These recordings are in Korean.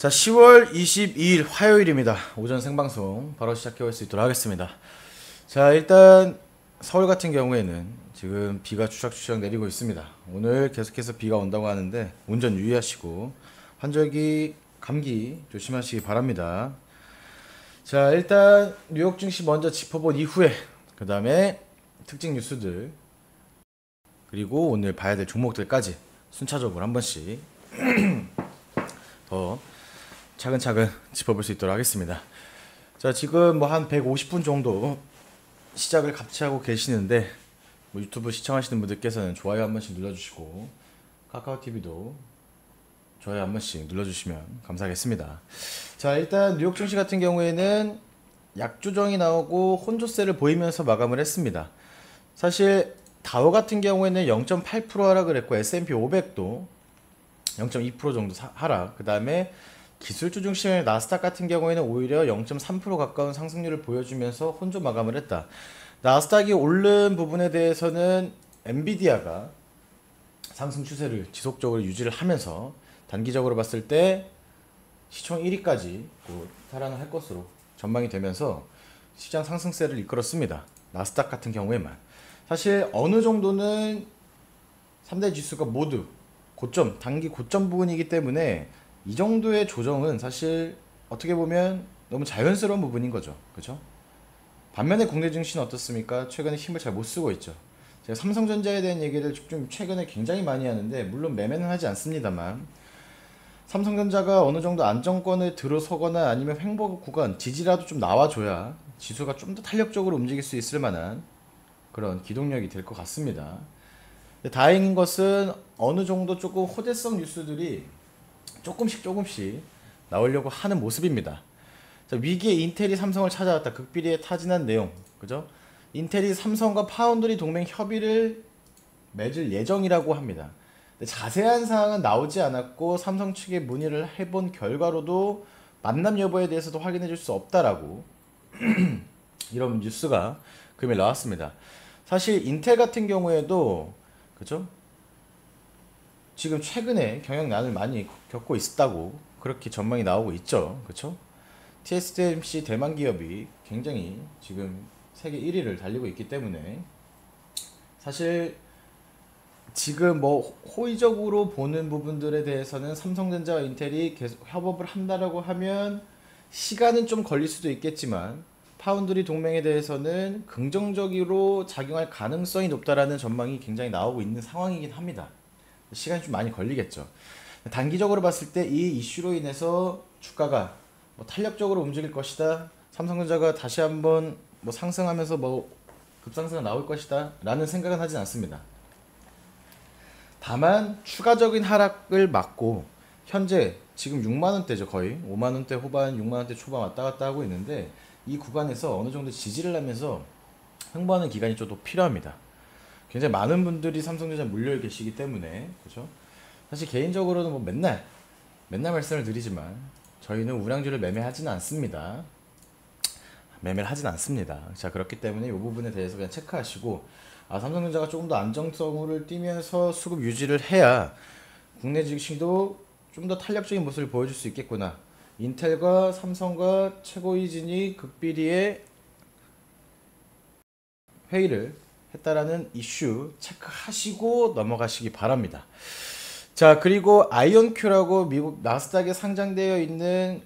자, 10월 22일 화요일입니다. 오전 생방송 바로 시작해 볼 수 있도록 하겠습니다. 자, 일단 서울 같은 경우에는 지금 비가 추적추적 내리고 있습니다. 오늘 계속해서 비가 온다고 하는데 운전 유의하시고 환절기 감기 조심하시기 바랍니다. 자, 일단 뉴욕 증시 먼저 짚어본 이후에 그 다음에 특징 뉴스들 그리고 오늘 봐야 될 종목들까지 순차적으로 한 번씩 더 차근차근 짚어볼 수 있도록 하겠습니다. 자, 지금 뭐 한 150분 정도 시작을 같이 하고 계시는데 뭐 유튜브 시청하시는 분들께서는 좋아요 한 번씩 눌러주시고 카카오TV도 좋아요 한 번씩 눌러주시면 감사하겠습니다. 자, 일단 뉴욕 증시 같은 경우에는 약조정이 나오고 혼조세를 보이면서 마감을 했습니다. 사실 다우 같은 경우에는 0.8% 하락을 했고 S&P 500도 0.2% 정도 하락, 그 다음에 기술주 중심의 나스닥 같은 경우에는 오히려 0.3% 가까운 상승률을 보여주면서 혼조 마감을 했다. 나스닥이 오른 부분에 대해서는 엔비디아가 상승 추세를 지속적으로 유지를 하면서 단기적으로 봤을 때 시총 1위까지 탈환을 할 것으로 전망이 되면서 시장 상승세를 이끌었습니다. 나스닥 같은 경우에만. 사실 어느 정도는 3대 지수가 모두 고점, 단기 고점 부분이기 때문에 이 정도의 조정은 사실 어떻게 보면 너무 자연스러운 부분인 거죠. 그렇죠? 반면에 국내 증시는 어떻습니까? 최근에 힘을 잘 못 쓰고 있죠. 제가 삼성전자에 대한 얘기를 좀 최근에 굉장히 많이 하는데 물론 매매는 하지 않습니다만 삼성전자가 어느 정도 안정권을 들어서거나 아니면 횡보 구간 지지라도 좀 나와줘야 지수가 좀 더 탄력적으로 움직일 수 있을 만한 그런 기동력이 될 것 같습니다. 다행인 것은 어느 정도 조금 호재성 뉴스들이 조금씩 나오려고 하는 모습입니다. 자, 위기의 인텔이 삼성을 찾아왔다. 극비리에 타진한 내용, 그죠? 인텔이 삼성과 파운드리 동맹 협의를 맺을 예정이라고 합니다. 근데 자세한 사항은 나오지 않았고 삼성 측에 문의를 해본 결과로도 만남 여부에 대해서도 확인해 줄 수 없다라고 이런 뉴스가 금일 나왔습니다. 사실 인텔 같은 경우에도 그죠? 지금 최근에 경영난을 많이 겪고 있다고 그렇게 전망이 나오고 있죠. 그렇죠? TSMC 대만 기업이 굉장히 지금 세계 1위를 달리고 있기 때문에 사실 지금 뭐 호의적으로 보는 부분들에 대해서는 삼성전자와 인텔이 계속 협업을 한다라고 하면 시간은 좀 걸릴 수도 있겠지만 파운드리 동맹에 대해서는 긍정적으로 작용할 가능성이 높다라는 전망이 굉장히 나오고 있는 상황이긴 합니다. 시간이 좀 많이 걸리겠죠. 단기적으로 봤을 때 이 이슈로 인해서 주가가 뭐 탄력적으로 움직일 것이다. 삼성전자가 다시 한번 뭐 상승하면서 뭐 급상승가 나올 것이다. 라는 생각은 하진 않습니다. 다만 추가적인 하락을 막고 현재 지금 6만원대죠. 거의 5만원대 후반 6만원대 초반 왔다 갔다 하고 있는데 이 구간에서 어느 정도 지지를 하면서 횡보하는 기간이 좀 더 필요합니다. 굉장히 많은 분들이 삼성전자에 물려 계시기 때문에 그렇죠? 사실 개인적으로는 뭐 맨날 말씀을 드리지만 저희는 우량주를 매매하지는 않습니다. 매매를 하진 않습니다. 자, 그렇기 때문에 이 부분에 대해서 그냥 체크하시고 삼성전자가 조금 더 안정성을 띠면서 수급 유지를 해야 국내 증시도 좀 더 탄력적인 모습을 보여줄 수 있겠구나. 인텔과 삼성과 최고위진이 극비리에 회의를 했다라는 이슈 체크하시고 넘어가시기 바랍니다. 자, 그리고 아이온큐라고 미국 나스닥에 상장되어 있는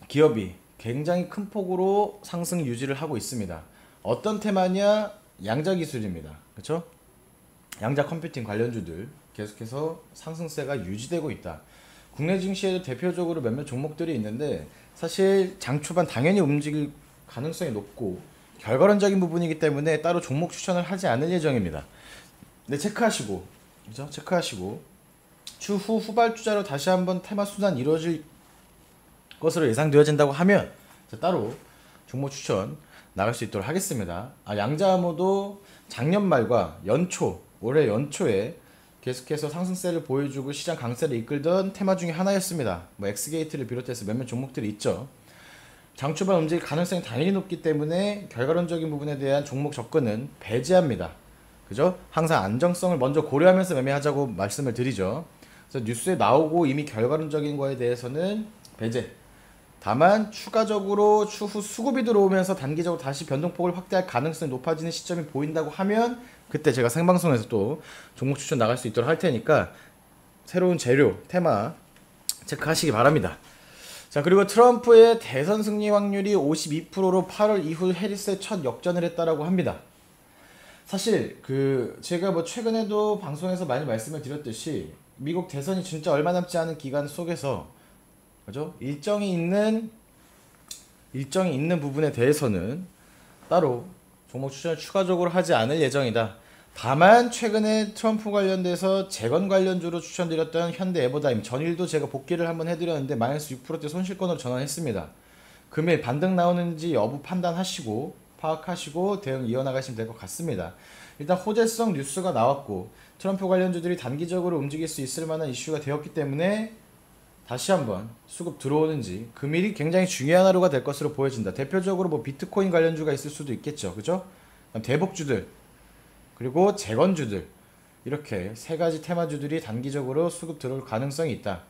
기업이 굉장히 큰 폭으로 상승 유지를 하고 있습니다. 어떤 테마냐? 양자 기술입니다. 그렇죠? 양자 컴퓨팅 관련주들 계속해서 상승세가 유지되고 있다. 국내 증시에도 대표적으로 몇몇 종목들이 있는데 사실 장 초반 당연히 움직일 가능성이 높고 결과론적인 부분이기 때문에 따로 종목 추천을 하지 않을 예정입니다. 네, 체크하시고, 그죠? 체크하시고 추후 후발주자로 다시 한번 테마 순환 이루어질 것으로 예상되어진다고 하면 따로 종목 추천 나갈 수 있도록 하겠습니다. 양자암호도 작년 말과 연초, 올해 연초에 계속해서 상승세를 보여주고 시장 강세를 이끌던 테마 중에 하나였습니다. 뭐 엑스게이트를 비롯해서 몇몇 종목들이 있죠. 장초반 움직일 가능성이 당연히 높기 때문에 결과론적인 부분에 대한 종목 접근은 배제합니다. 그죠? 항상 안정성을 먼저 고려하면서 매매하자고 말씀을 드리죠. 그래서 뉴스에 나오고 이미 결과론적인 거에 대해서는 배제. 다만 추가적으로 추후 수급이 들어오면서 단기적으로 다시 변동폭을 확대할 가능성이 높아지는 시점이 보인다고 하면 그때 제가 생방송에서 또 종목 추천 나갈 수 있도록 할 테니까 새로운 재료, 테마 체크하시기 바랍니다. 자, 그리고 트럼프의 대선 승리 확률이 52%로 8월 이후 해리스의 첫 역전을 했다라고 합니다. 사실 제가 뭐 최근에도 방송에서 많이 말씀을 드렸듯이 미국 대선이 진짜 얼마 남지 않은 기간 속에서 그죠? 일정이 있는 부분에 대해서는 따로 종목 추천을 추가적으로 하지 않을 예정이다. 다만 최근에 트럼프 관련돼서 재건 관련주로 추천드렸던 현대 에버다임 전일도 제가 복귀를 한번 해드렸는데 마이너스 6%대 손실권으로 전환했습니다. 금일 반등 나오는지 여부 판단하시고 파악하시고 대응 이어나가시면 될 것 같습니다. 일단 호재성 뉴스가 나왔고 트럼프 관련주들이 단기적으로 움직일 수 있을 만한 이슈가 되었기 때문에 다시 한번 수급 들어오는지 금일이 굉장히 중요한 하루가 될 것으로 보여진다. 대표적으로 뭐 비트코인 관련주가 있을 수도 있겠죠. 그죠? 대복주들 그리고 재건주들 이렇게 세 가지 테마주들이 단기적으로 수급 들어올 가능성이 있다.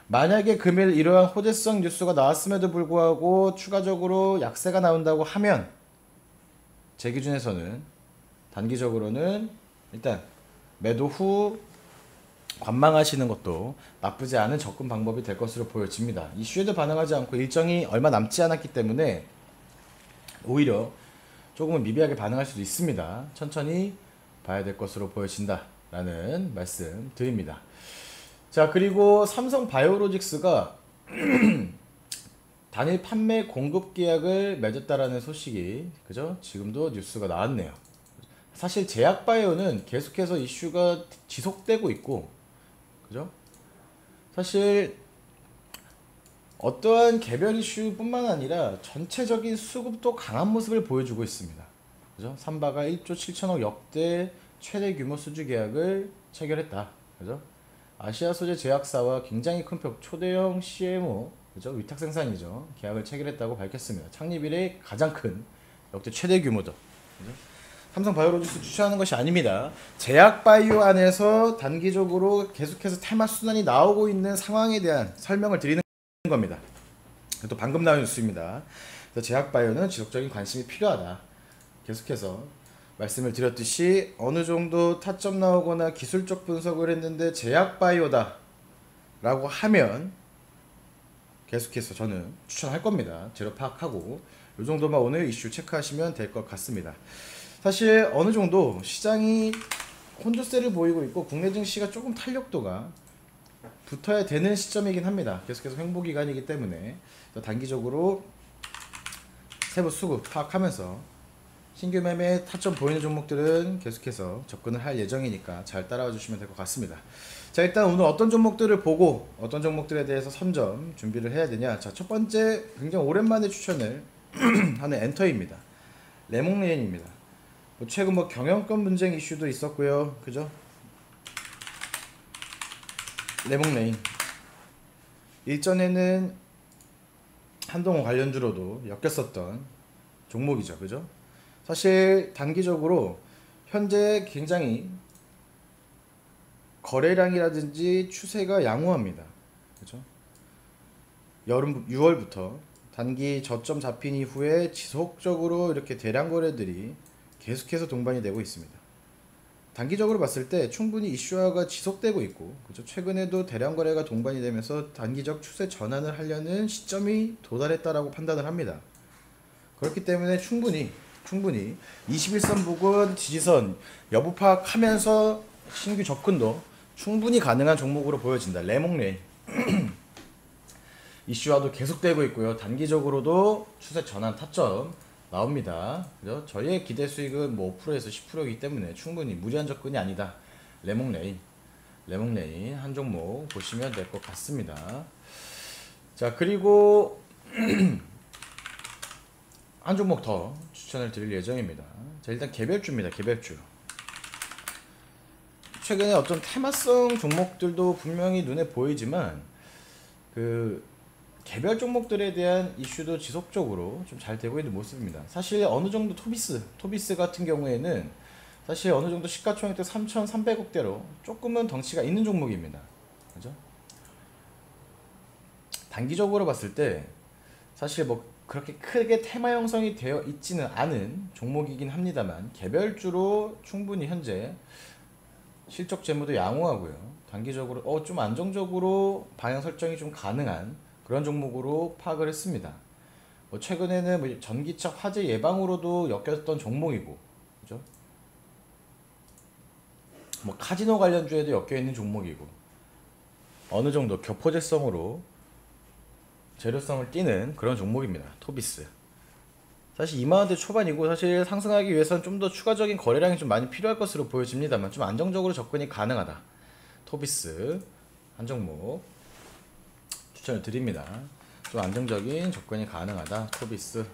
만약에 금일 이러한 호재성 뉴스가 나왔음에도 불구하고 추가적으로 약세가 나온다고 하면 제 기준에서는 단기적으로는 일단 매도 후 관망하시는 것도 나쁘지 않은 접근 방법이 될 것으로 보여집니다. 이슈에도 반응하지 않고 일정이 얼마 남지 않았기 때문에 오히려 조금은 미비하게 반응할 수도 있습니다. 천천히 봐야 될 것으로 보여진다 라는 말씀 드립니다. 자, 그리고 삼성 바이오로직스가 단일 판매 공급 계약을 맺었다라는 소식이 그죠? 지금도 뉴스가 나왔네요. 사실 제약바이오는 계속해서 이슈가 지속되고 있고 그죠? 사실 어떠한 개별 이슈뿐만 아니라 전체적인 수급도 강한 모습을 보여주고 있습니다. 그죠? 삼바가 1조 7천억 역대 최대 규모 수주 계약을 체결했다. 그죠? 아시아 소재 제약사와 굉장히 큰 표 초대형 CMO 그죠? 위탁 생산이죠. 계약을 체결했다고 밝혔습니다. 창립 이래 가장 큰 역대 최대 규모죠. 그죠? 삼성 바이오로직스 추천하는 것이 아닙니다. 제약바이오 안에서 단기적으로 계속해서 테마 순환이 나오고 있는 상황에 대한 설명을 드리는 겁니다. 또 방금 나온 뉴스입니다. 그래서 제약바이오는 지속적인 관심이 필요하다. 계속해서 말씀을 드렸듯이 어느 정도 타점 나오거나 기술적 분석을 했는데 제약바이오다 라고 하면 계속해서 저는 추천할 겁니다. 재료 파악하고 이 정도만 오늘 이슈 체크하시면 될 것 같습니다. 사실 어느 정도 시장이 혼조세를 보이고 있고 국내 증시가 조금 탄력도가 붙어야 되는 시점이긴 합니다. 계속해서 횡보 기간이기 때문에 단기적으로 세부 수급 파악하면서 신규 매매 타점 보이는 종목들은 계속해서 접근을 할 예정이니까 잘 따라와 주시면 될 것 같습니다. 자, 일단 오늘 어떤 종목들을 보고 어떤 종목들에 대해서 선점 준비를 해야 되냐. 자, 첫 번째 굉장히 오랜만에 추천을 하는 엔터입니다. 레몽레인입니다. 최근 경영권 분쟁 이슈도 있었고요. 그죠? 레몽레인 일전에는 한동훈 관련주로도 엮였었던 종목이죠. 그죠? 사실 단기적으로 현재 굉장히 거래량이라든지 추세가 양호합니다. 그죠? 여름 6월부터 단기 저점 잡힌 이후에 지속적으로 이렇게 대량 거래들이 계속해서 동반이 되고 있습니다. 단기적으로 봤을 때 충분히 이슈화가 지속되고 있고 그죠? 최근에도 대량 거래가 동반이 되면서 단기적 추세 전환을 하려는 시점이 도달했다라고 판단을 합니다. 그렇기 때문에 충분히 21선 부근 지지선 여부 파악하면서 신규 접근도 충분히 가능한 종목으로 보여진다. 레몽레인 이슈화도 계속되고 있고요. 단기적으로도 추세 전환 타점 나옵니다. 그죠? 저희의 기대 수익은 5%에서 10%이기 때문에 충분히 무리한 접근이 아니다. 레몽레인 한 종목 보시면 될 것 같습니다. 자, 그리고 한 종목 더 추천을 드릴 예정입니다. 자, 일단 개별주입니다. 개별주. 최근에 어떤 테마성 종목들도 분명히 눈에 보이지만 개별 종목들에 대한 이슈도 지속적으로 좀 잘 되고 있는 모습입니다. 사실 어느 정도 토비스 같은 경우에는 사실 어느 정도 시가총액도 3,300억대로 조금은 덩치가 있는 종목입니다. 그죠? 단기적으로 봤을 때 사실 뭐 그렇게 크게 테마 형성이 되어 있지는 않은 종목이긴 합니다만 개별주로 충분히 현재 실적 재무도 양호하고요. 단기적으로 좀 안정적으로 방향 설정이 좀 가능한 그런 종목으로 파악을 했습니다. 뭐 최근에는 뭐 전기차 화재 예방으로도 엮였던 종목이고, 그죠? 뭐 카지노 관련주에도 엮여 있는 종목이고, 어느 정도 교포제성으로 재료성을 띠는 그런 종목입니다. 토비스. 사실 2만원대 초반이고 사실 상승하기 위해서는 좀 더 추가적인 거래량이 좀 많이 필요할 것으로 보여집니다만 좀 안정적으로 접근이 가능하다. 토비스 한 종목 추천을 드립니다. 좀 안정적인 접근이 가능하다. 토비스.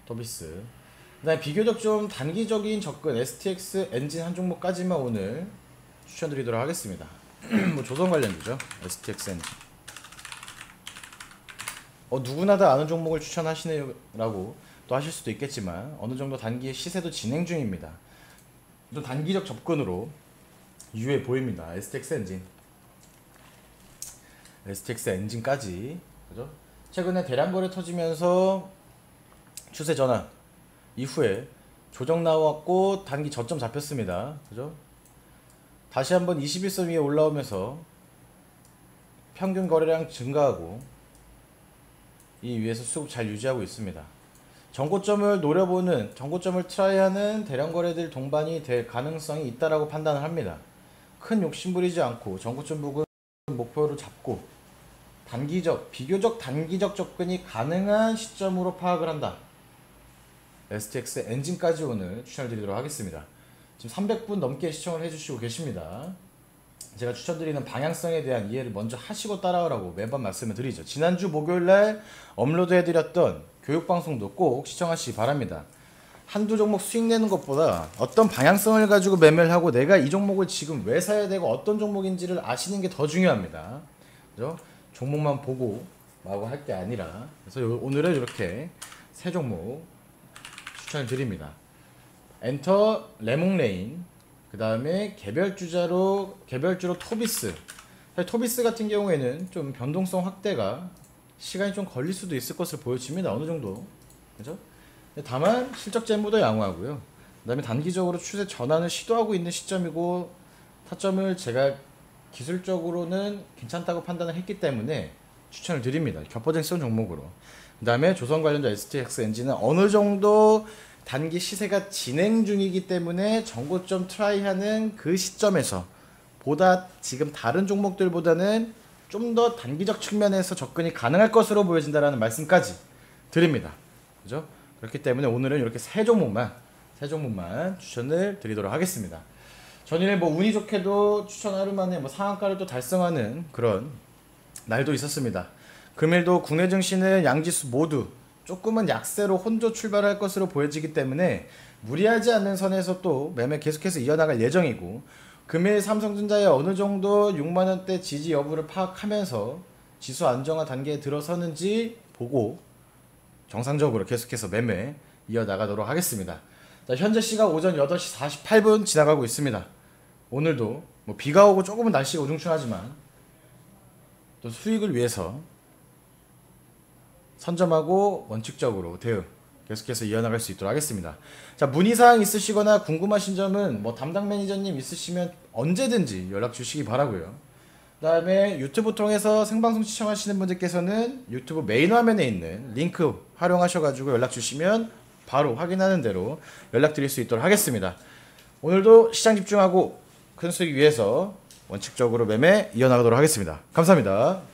그 다음에 비교적 좀 단기적인 접근 STX 엔진 한 종목까지만 오늘 추천드리도록 하겠습니다. 뭐 조선 관련주죠. STX 엔진. 누구나 다 아는 종목을 추천하시네요라고 또 하실 수도 있겠지만 어느 정도 단기의 시세도 진행 중입니다. 또 단기적 접근으로 유효해 보입니다. STX 엔진까지, 그죠? 최근에 대량 거래 터지면서 추세 전환 이후에 조정 나왔고 단기 저점 잡혔습니다. 그죠? 다시 한번 21선 위에 올라오면서 평균 거래량 증가하고 이 위에서 수급 잘 유지하고 있습니다. 전고점을 노려보는, 전고점을 트라이하는 대량 거래들 동반이 될 가능성이 있다라고 판단을 합니다. 큰 욕심 부리지 않고 전고점 부근 목표를 잡고 비교적 단기적 접근이 가능한 시점으로 파악을 한다. STX 엔진까지 오늘 추천을 드리도록 하겠습니다. 지금 300분 넘게 시청을 해주시고 계십니다. 제가 추천드리는 방향성에 대한 이해를 먼저 하시고 따라오라고 매번 말씀을 드리죠. 지난주 목요일날 업로드 해드렸던 교육방송도 꼭 시청하시기 바랍니다. 한두 종목 수익 내는 것보다 어떤 방향성을 가지고 매매를 하고 내가 이 종목을 지금 왜 사야 되고 어떤 종목인지를 아시는 게 더 중요합니다. 그죠? 종목만 보고 마구 할 게 아니라. 그래서 오늘은 이렇게 세 종목 추천을 드립니다. 엔터, 레몽레인, 그 다음에 개별주로 토비스. 토비스 같은 경우에는 좀 변동성 확대가 시간이 좀 걸릴 수도 있을 것으로 보여집니다. 어느 정도. 그죠? 다만 실적 재무도 양호하고요. 그 다음에 단기적으로 추세 전환을 시도하고 있는 시점이고 타점을 제가 기술적으로는 괜찮다고 판단을 했기 때문에 추천을 드립니다. 겹퍼쟁성 종목으로. 그 다음에 조선 관련자 STX 엔진은 어느 정도 단기 시세가 진행 중이기 때문에 전고점 트라이하는 그 시점에서 보다 지금 다른 종목들보다는 좀 더 단기적 측면에서 접근이 가능할 것으로 보여진다라는 말씀까지 드립니다. 그죠? 그렇기 때문에 오늘은 이렇게 세 종목만 추천을 드리도록 하겠습니다. 전일에 뭐 운이 좋게도 추천 하루 만에 뭐 상한가를 또 달성하는 그런 날도 있었습니다. 금일도 국내 증시는 양지수 모두 조금은 약세로 혼조 출발할 것으로 보여지기 때문에 무리하지 않는 선에서 또 매매 계속해서 이어나갈 예정이고, 금일 삼성전자의 어느 정도 6만원대 지지 여부를 파악하면서 지수 안정화 단계에 들어서는지 보고 정상적으로 계속해서 매매 이어나가도록 하겠습니다. 자, 현재 시각 오전 8시 48분 지나가고 있습니다. 오늘도 뭐 비가 오고 조금은 날씨가 우중충하지만 또 수익을 위해서 선점하고 원칙적으로 대응 계속해서 이어나갈 수 있도록 하겠습니다. 자, 문의사항 있으시거나 궁금하신 점은 뭐 담당 매니저님 있으시면 언제든지 연락 주시기 바라고요. 그 다음에 유튜브 통해서 생방송 시청하시는 분들께서는 유튜브 메인 화면에 있는 링크 활용하셔가지고 연락 주시면 바로 확인하는 대로 연락드릴 수 있도록 하겠습니다. 오늘도 시장 집중하고 큰 수익 위해서 원칙적으로 매매 이어나가도록 하겠습니다. 감사합니다.